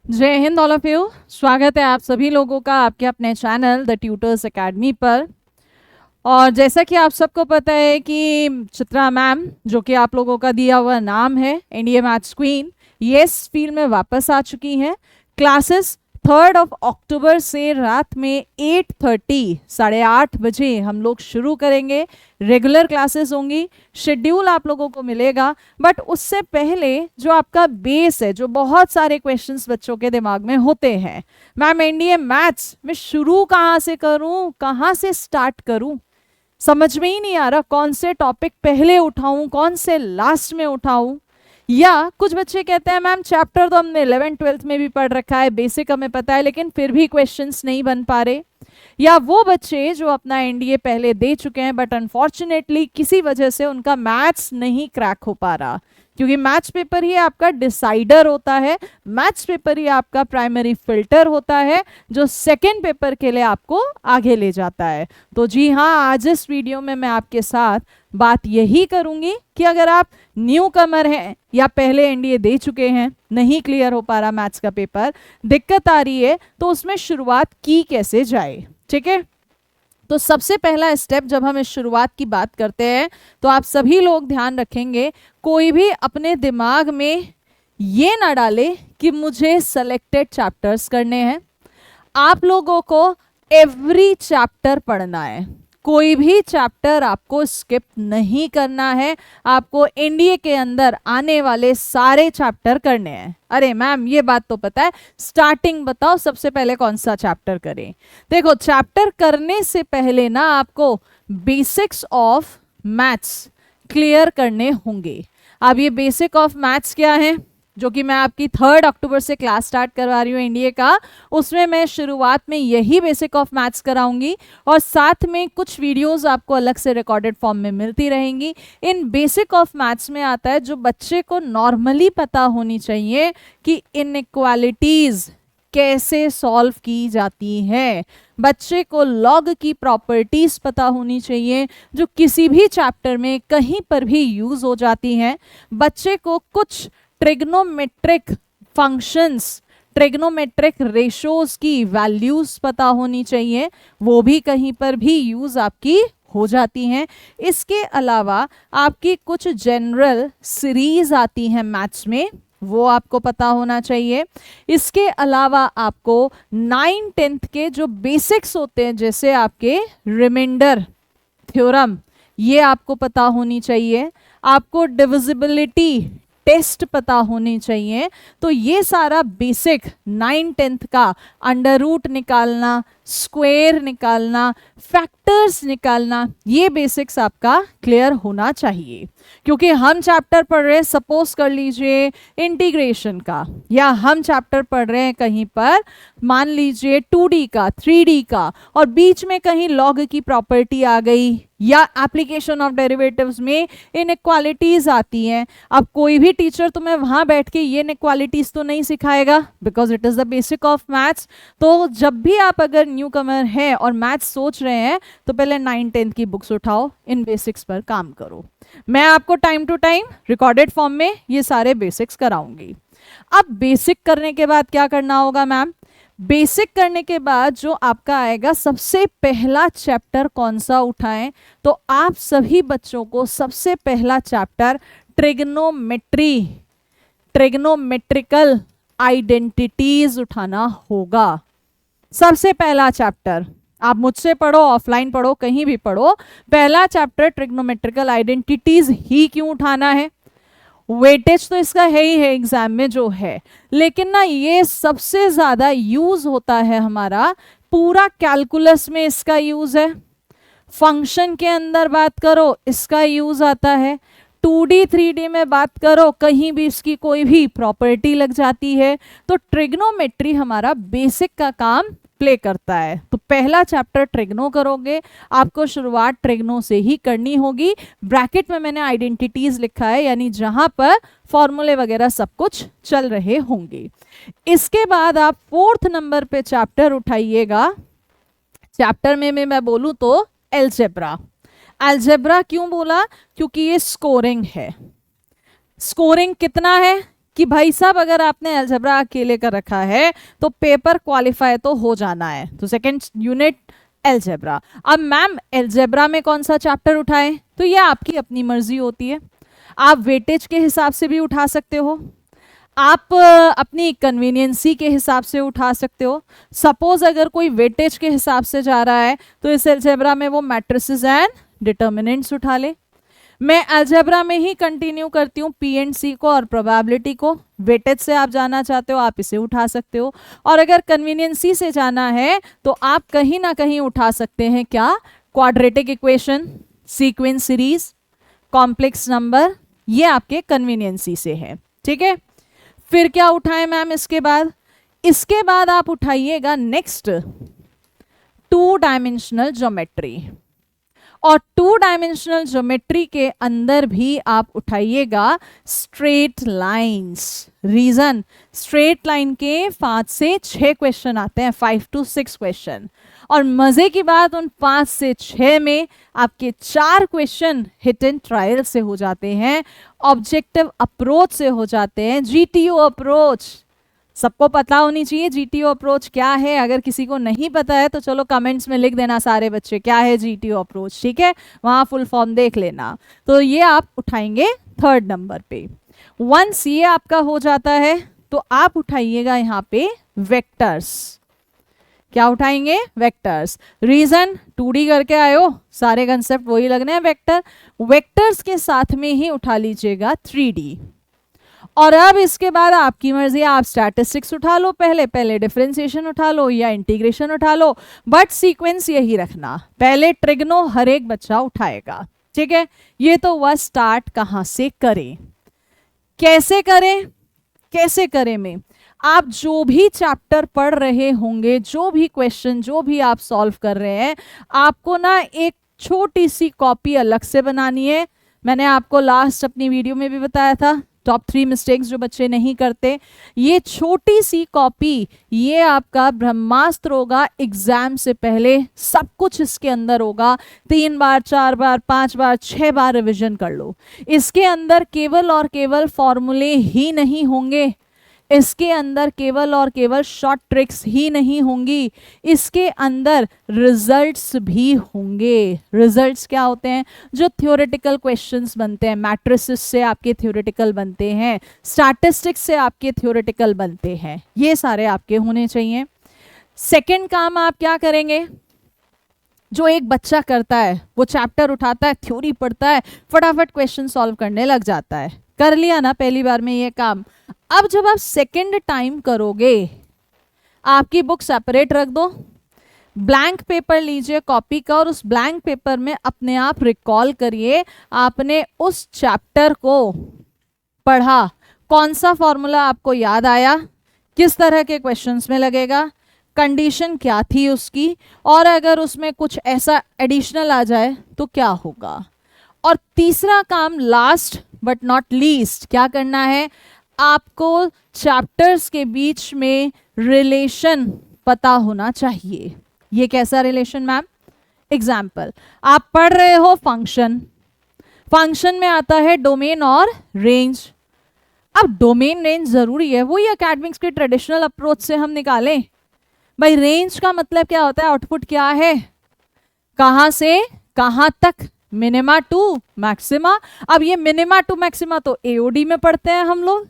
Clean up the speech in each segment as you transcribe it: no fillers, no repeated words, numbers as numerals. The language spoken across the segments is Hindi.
जय हिंद ऑल ऑफ यू। स्वागत है आप सभी लोगों का आपके अपने चैनल द ट्यूटर्स एकेडमी पर। और जैसा कि आप सबको पता है कि चित्रा मैम, जो कि आप लोगों का दिया हुआ नाम है एनडीए मैथ्स क्वीन, ये इस फील्ड में वापस आ चुकी हैं। क्लासेस 3 अक्टूबर से रात में 8:30 8:30 हम लोग शुरू करेंगे। रेगुलर क्लासेस होंगी, शेड्यूल आप लोगों को मिलेगा। बट उससे पहले जो आपका बेस है, जो बहुत सारे क्वेश्चंस बच्चों के दिमाग में होते हैं, मैम एनडीए मैथ्स में शुरू कहाँ से करूँ, कहाँ से स्टार्ट करूँ, समझ में ही नहीं आ रहा कौन से टॉपिक पहले उठाऊं, कौन से लास्ट में उठाऊं। या कुछ बच्चे कहते हैं मैम चैप्टर तो हमने 11th-12th में भी पढ़ रखा है, बेसिक हमें पता है, लेकिन फिर भी क्वेश्चंस नहीं बन पा रहे। या वो बच्चे जो अपना एनडीए पहले दे चुके हैं बट अनफॉर्चुनेटली किसी वजह से उनका मैथ्स नहीं क्रैक हो पा रहा, क्योंकि मैथ्स पेपर ही आपका डिसाइडर होता है, मैथ्स पेपर ही आपका प्राइमरी फिल्टर होता है जो सेकेंड पेपर के लिए आपको आगे ले जाता है। तो जी हाँ, आज इस वीडियो में मैं आपके साथ बात यही करूंगी कि अगर आप न्यू कमर हैं या पहले एनडीए दे चुके हैं, नहीं क्लियर हो पा रहा मैथ्स का पेपर, दिक्कत आ रही है, तो उसमें शुरुआत की कैसे जाए। ठीक है, तो सबसे पहला स्टेप जब हम इस शुरुआत की बात करते हैं तो आप सभी लोग ध्यान रखेंगे, कोई भी अपने दिमाग में ये ना डाले कि मुझे सेलेक्टेड चैप्टर्स करने हैं। आप लोगों को एवरी चैप्टर पढ़ना है, कोई भी चैप्टर आपको स्किप नहीं करना है। आपको एनडीए के अंदर आने वाले सारे चैप्टर करने हैं। अरे मैम ये बात तो पता है, स्टार्टिंग बताओ सबसे पहले कौन सा चैप्टर करें। देखो, चैप्टर करने से पहले ना आपको बेसिक्स ऑफ मैथ्स क्लियर करने होंगे। अब ये बेसिक ऑफ मैथ्स क्या है, जो कि मैं आपकी 3 अक्टूबर से क्लास स्टार्ट करवा रही हूँ एनडीए का, उसमें मैं शुरुआत में यही बेसिक ऑफ मैथ्स कराऊंगी और साथ में कुछ वीडियोस आपको अलग से रिकॉर्डेड फॉर्म में मिलती रहेंगी। इन बेसिक ऑफ मैथ्स में आता है जो बच्चे को नॉर्मली पता होनी चाहिए कि इनइक्वालिटीज कैसे सॉल्व की जाती है। बच्चे को लॉग की प्रॉपर्टीज पता होनी चाहिए जो किसी भी चैप्टर में कहीं पर भी यूज हो जाती हैं। बच्चे को कुछ ट्रिग्नोमेट्रिक फंक्शंस, ट्रिग्नोमेट्रिक रेशोज की वैल्यूज पता होनी चाहिए, वो भी कहीं पर भी यूज आपकी हो जाती हैं। इसके अलावा आपकी कुछ जनरल सीरीज आती हैं मैथ्स में, वो आपको पता होना चाहिए। इसके अलावा आपको 9th-10th के जो बेसिक्स होते हैं, जैसे आपके रिमाइंडर थ्योरम, ये आपको पता होनी चाहिए। आपको डिविजिबिलिटी टेस्ट पता होनी चाहिए। तो ये सारा बेसिक 9th-10th का अंडर रूट निकालना, स्क्वायर निकालना, फैक्टर्स निकालना, ये बेसिक्स आपका क्लियर होना चाहिए। क्योंकि हम चैप्टर पढ़ रहे हैं, सपोज कर लीजिए इंटीग्रेशन का, या हम चैप्टर पढ़ रहे हैं कहीं पर मान लीजिए 2D का, 3D का, और बीच में कहीं लॉग की प्रॉपर्टी आ गई या एप्लीकेशन ऑफ डेरिवेटिव्स में इनइक्वालिटीज आती हैं। अब कोई भी टीचर तुम्हें वहां बैठ के ये इनइक्वालिटीज तो नहीं सिखाएगा, because it is the basic of maths. तो जब भी आप अगर न्यू कमर हैं और मैथ्स सोच रहे हैं तो पहले 9th-10th की बुक्स उठाओ, इन बेसिक्स पर काम करो। मैं आपको time to time recorded form में ये सारे बेसिक्स कराऊंगी। अब बेसिक करने के बाद क्या करना होगा मैम, बेसिक करने के बाद जो आपका आएगा सबसे पहला चैप्टर कौन सा उठाएं, तो आप सभी बच्चों को सबसे पहला चैप्टर ट्रिग्नोमेट्री, ट्रिग्नोमेट्रिकल आइडेंटिटीज उठाना होगा। सबसे पहला चैप्टर आप मुझसे पढ़ो, ऑफलाइन पढ़ो, कहीं भी पढ़ो, पहला चैप्टर ट्रिग्नोमेट्रिकल आइडेंटिटीज ही क्यों उठाना है। वेटेज तो इसका है ही है एग्जाम में जो है, लेकिन ना ये सबसे ज्यादा यूज होता है हमारा पूरा कैलकुलस में, इसका यूज है। फंक्शन के अंदर बात करो इसका यूज आता है, 2D 3D में बात करो कहीं भी इसकी कोई भी प्रॉपर्टी लग जाती है। तो ट्रिग्नोमेट्री हमारा बेसिक का काम प्ले करता है। तो पहला चैप्टर ट्रिग्नो करोगे, आपको शुरुआत ट्रिग्नो से ही करनी होगी। ब्रैकेट में मैंने आइडेंटिटीज लिखा है, यानी जहां पर फॉर्मूले वगैरह सब कुछ चल रहे होंगे। इसके बाद आप 4th नंबर पे चैप्टर उठाइएगा। चैप्टर में मैं बोलूं तो एलजेब्रा। एलजेब्रा क्यों बोला, क्योंकि ये स्कोरिंग है। स्कोरिंग कितना है कि भाई साहब अगर आपने अलजेब्रा अकेले कर रखा है तो पेपर क्वालिफाई तो हो जाना है। तो सेकंड यूनिट अलजेब्रा। अब मैम अलजेब्रा में कौन सा चैप्टर उठाएं, तो ये आपकी अपनी मर्जी होती है। आप वेटेज के हिसाब से भी उठा सकते हो, आप अपनी कन्वीनियंसी के हिसाब से उठा सकते हो। सपोज अगर कोई वेटेज के हिसाब से जा रहा है तो इस अलजेब्रा में वो मैट्रिसेस एंड डिटर्मिनेंट्स उठा ले। मैं अलजेब्रा में ही कंटिन्यू करती हूँ पी एंड सी को और प्रोबेबिलिटी को। वेटेज से आप जाना चाहते हो आप इसे उठा सकते हो, और अगर कन्वीनियंसी से जाना है तो आप कहीं ना कहीं उठा सकते हैं क्या, quadratic equation, sequence series, complex number, ये आपके कन्वीनियंसी से है। ठीक है, फिर क्या उठाएं मैम इसके बाद? इसके बाद आप उठाइएगा नेक्स्ट 2 डायमेंशनल ज्योमेट्री, और 2 डायमेंशनल ज्योमेट्री के अंदर भी आप उठाइएगा straight lines. Reason, straight line के 5 से 6 क्वेश्चन आते हैं, 5 to 6 क्वेश्चन, और मजे की बात उन 5 से 6 में आपके 4 क्वेश्चन हिट एंड ट्रायल से हो जाते हैं, ऑब्जेक्टिव अप्रोच से हो जाते हैं, जीटीओ अप्रोच। सबको पता होनी चाहिए जीटीओ अप्रोच क्या है। अगर किसी को नहीं पता है तो चलो कमेंट्स में लिख देना सारे बच्चे क्या है जीटीओ अप्रोच, ठीक है, वहां फुल फॉर्म देख लेना। तो ये आप उठाएंगे 3rd नंबर पे। वंस ये आपका हो जाता है तो आप उठाइएगा यहाँ पे वेक्टर्स। क्या उठाएंगे? वेक्टर्स। रीजन, 2D करके आए हो, सारे कंसेप्ट वही लगने हैं वेक्टर। वेक्टर्स के साथ में ही उठा लीजिएगा 3D। और अब इसके बाद आपकी मर्जी, आप स्टैटिस्टिक्स उठा लो, पहले डिफरेंशिएशन उठा लो या इंटीग्रेशन उठा लो, बट सीक्वेंस यही रखना, पहले ट्रिग्नो हर एक बच्चा उठाएगा। ठीक है, ये तो वह स्टार्ट कहां से करें, कैसे करें, कैसे करें में आप जो भी चैप्टर पढ़ रहे होंगे, जो भी क्वेश्चन जो भी आप सॉल्व कर रहे हैं, आपको ना एक छोटी सी कॉपी अलग से बनानी है। मैंने आपको लास्ट अपनी वीडियो में भी बताया था टॉप 3 मिस्टेक्स जो बच्चे नहीं करते। ये छोटी सी कॉपी, ये आपका ब्रह्मास्त्र होगा। एग्जाम से पहले सब कुछ इसके अंदर होगा। 3 बार 4 बार 5 बार 6 बार रिवीजन कर लो। इसके अंदर केवल और केवल फॉर्मूले ही नहीं होंगे, इसके अंदर केवल और केवल शॉर्ट ट्रिक्स ही नहीं होंगी, इसके अंदर रिजल्ट्स भी होंगे। रिजल्ट्स क्या होते हैं? जो थ्योरेटिकल क्वेश्चंस बनते हैं, मैट्रिसेस से आपके थ्योरेटिकल बनते हैं, स्टैटिस्टिक्स से आपके थ्योरेटिकल बनते हैं, ये सारे आपके होने चाहिए। सेकंड काम आप क्या करेंगे? जो एक बच्चा करता है वो चैप्टर उठाता है, थ्योरी पढ़ता है, फटाफट क्वेश्चन सॉल्व करने लग जाता है। कर लिया ना पहली बार में ये काम। अब जब आप सेकंड टाइम करोगे, आपकी बुक सेपरेट रख दो, ब्लैंक पेपर लीजिए कॉपी का, और उस ब्लैंक पेपर में अपने आप रिकॉल करिए आपने उस चैप्टर को पढ़ा, कौन सा फॉर्मूला आपको याद आया, किस तरह के क्वेश्चंस में लगेगा, कंडीशन क्या थी उसकी, और अगर उसमें कुछ ऐसा एडिशनल आ जाए तो क्या होगा। और तीसरा काम, लास्ट बट नॉट लीस्ट, क्या करना है? आपको चैप्टर्स के बीच में रिलेशन पता होना चाहिए। ये कैसा रिलेशन मैम? एग्जाम्पल, आप पढ़ रहे हो फंक्शन, फंक्शन में आता है डोमेन और रेंज। अब डोमेन रेंज जरूरी है, वही एकेडमिक्स के ट्रेडिशनल अप्रोच से हम निकालें। भाई रेंज का मतलब क्या होता है? आउटपुट क्या है, कहां से कहां तक, मिनिमा टू मैक्सिमा। अब ये मिनिमा टू मैक्सिमा तो एओडी में पढ़ते हैं हम लोग,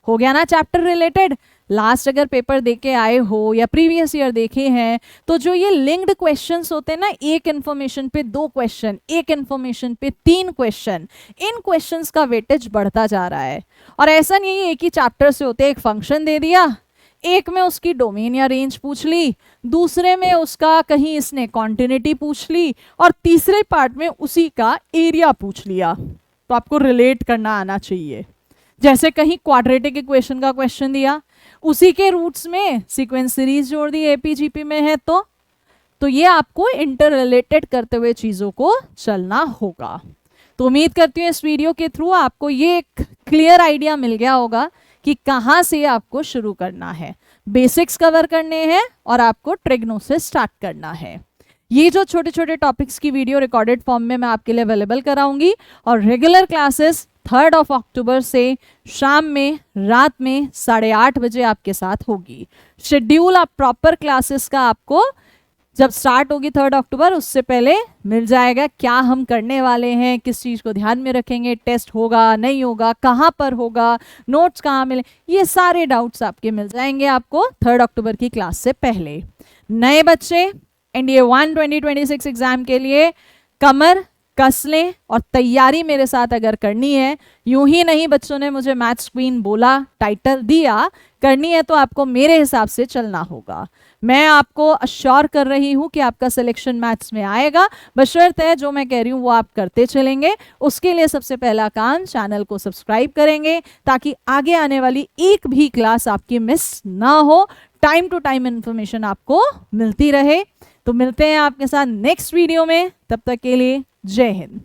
हो गया ना चैप्टर रिलेटेड। लास्ट अगर पेपर देके आए हो या प्रीवियस ईयर देखे हैं तो जो ये लिंक्ड क्वेश्चंस होते हैं ना, एक इन्फॉर्मेशन पे 2 क्वेश्चन, एक इन्फॉर्मेशन पे 3 क्वेश्चन, इन क्वेश्चंस का वेटेज बढ़ता जा रहा है। और ऐसा नहीं है एक ही चैप्टर से होते, एक फंक्शन दे दिया, एक में उसकी डोमेन या रेंज पूछ ली, दूसरे में उसका कहीं इसने कॉन्टिन्यूटी पूछ ली, और तीसरे पार्ट में उसी का एरिया पूछ लिया। तो आपको रिलेट करना आना चाहिए। जैसे कहीं क्वाड्रेटिक इक्वेशन का क्वेश्चन दिया, उसी के रूट्स में सीक्वेंस सीरीज जोड़ दी, एपीजीपी में है तो ये आपको इंटर रिलेटेड करते हुए चीजों को चलना होगा। तो उम्मीद करती हूँ इस वीडियो के थ्रू आपको ये एक क्लियर आइडिया मिल गया होगा कि कहाँ से आपको शुरू करना है। बेसिक्स कवर करने हैं और आपको ट्रिग्नो से स्टार्ट करना है। ये जो छोटे छोटे टॉपिक्स की वीडियो रिकॉर्डेड फॉर्म में मैं आपके लिए अवेलेबल कराऊंगी, और regular classes 3rd of October से शाम में, रात में 8:30 बजे आपके साथ होगी। शेड्यूल आप प्रॉपर क्लासेस का आपको जब स्टार्ट होगी 3rd अक्टूबर उससे पहले मिल जाएगा। क्या हम करने वाले हैं, किस चीज़ को ध्यान में रखेंगे, टेस्ट होगा नहीं होगा, कहाँ पर होगा, नोट्स कहाँ मिले, ये सारे डाउट्स आपके मिल जाएंगे आपको 3rd अक्टूबर की क्लास से पहले। नए बच्चे NDA 1 2026 एग्जाम के लिए कमर कस लें और तैयारी मेरे साथ अगर करनी है, यूं ही नहीं बच्चों ने मुझे मैथ्स क्वीन बोला, टाइटल दिया, करनी है तो आपको मेरे हिसाब से चलना होगा। मैं आपको अश्योर कर रही हूं कि आपका सिलेक्शन मैथ्स में आएगा, बशर्ते है जो मैं कह रही हूं वो आप करते चलेंगे। उसके लिए सबसे पहला काम, चैनल को सब्सक्राइब करेंगे ताकि आगे आने वाली एक भी क्लास आपकी मिस ना हो, टाइम टू टाइम इंफॉर्मेशन आपको मिलती रहे। तो मिलते हैं आपके साथ नेक्स्ट वीडियो में, तब तक के लिए जय हिंद।